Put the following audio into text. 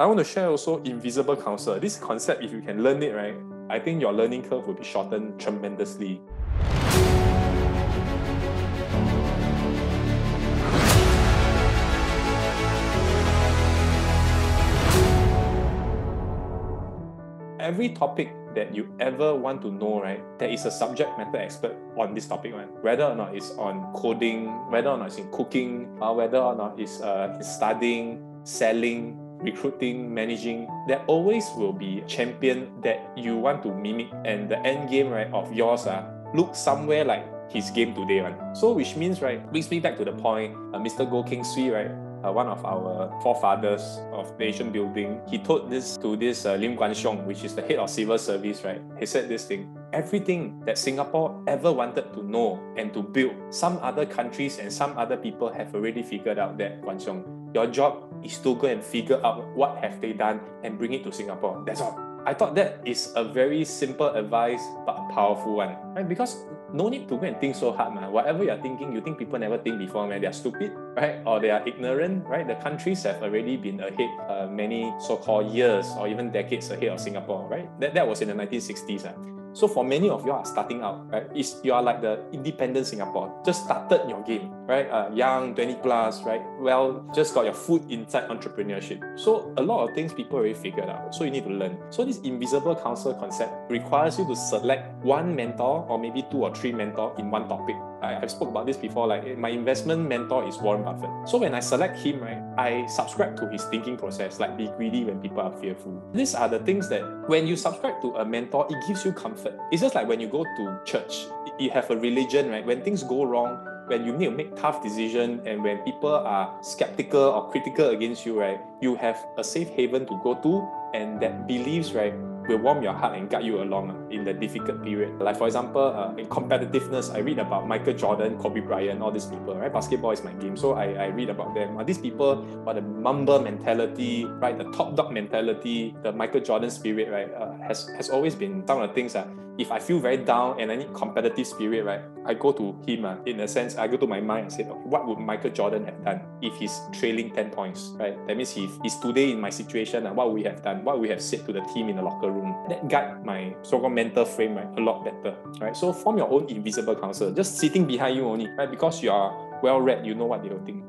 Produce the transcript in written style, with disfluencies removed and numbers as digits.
I want to share also invisible counsel. This concept, if you can learn it, right, I think your learning curve will be shortened tremendously. Every topic that you ever want to know, right, there is a subject matter expert on this topic, right? Whether or not it's on coding, whether or not it's in cooking, or whether or not it's studying, selling, recruiting, managing, there always will be a champion that you want to mimic, and the end game, right, of yours look somewhere like his game today, right? So which means, right, brings me back to the point, Mr. Goh Keng Swee, right, one of our forefathers of nation building, he told this to this Lim Guan Xiong, which is the head of civil service, right? He said this thing: everything that Singapore ever wanted to know and to build, some other countries and some other people have already figured out that, Guan Xiong. Your job is to go and figure out what have they done and bring it to Singapore. That's all. I thought that is a very simple advice, but a powerful one, right? Because no need to go and think so hard, man. Whatever you're thinking, you think people never think before, man. They're stupid, right? Or they are ignorant, right? The countries have already been ahead many so-called years or even decades ahead of Singapore, right? That was in the 1960s. So for many of you are starting out, right? You are like the independent Singapore. Just started your game, right? Young, 20 plus, right? Well, just got your foot inside entrepreneurship. So a lot of things people already figured out. So you need to learn. So this invisible counsel concept requires you to select one mentor or maybe 2 or 3 mentors in one topic. I've spoke about this before, like my investment mentor is Warren Buffett. So when I select him, right, I subscribe to his thinking process, like be greedy when people are fearful. These are the things that when you subscribe to a mentor, it gives you comfort. It's just like when you go to church, you have a religion, right? When things go wrong, when you need to make tough decisions, and when people are skeptical or critical against you, right, you have a safe haven to go to, and that beliefs, right, will warm your heart and guide you along in the difficult period. Like for example, in competitiveness, I read about Michael Jordan, Kobe Bryant, all these people, right? Basketball is my game, so I read about them. These people, the Mamba mentality, right? The top dog mentality, the Michael Jordan spirit, right? Has always been some of the things that if I feel very down and I need competitive spirit, right, I go to him. In a sense, I go to my mind and say, okay, what would Michael Jordan have done if he's trailing 10 points, right? That means if he's today in my situation, what we have done, what we have said to the team in the locker room, that guide my so-called mental frame, right, a lot better, right? So form your own invisible counsel, just sitting behind you only, right? Because you are well-read, you know what they will think.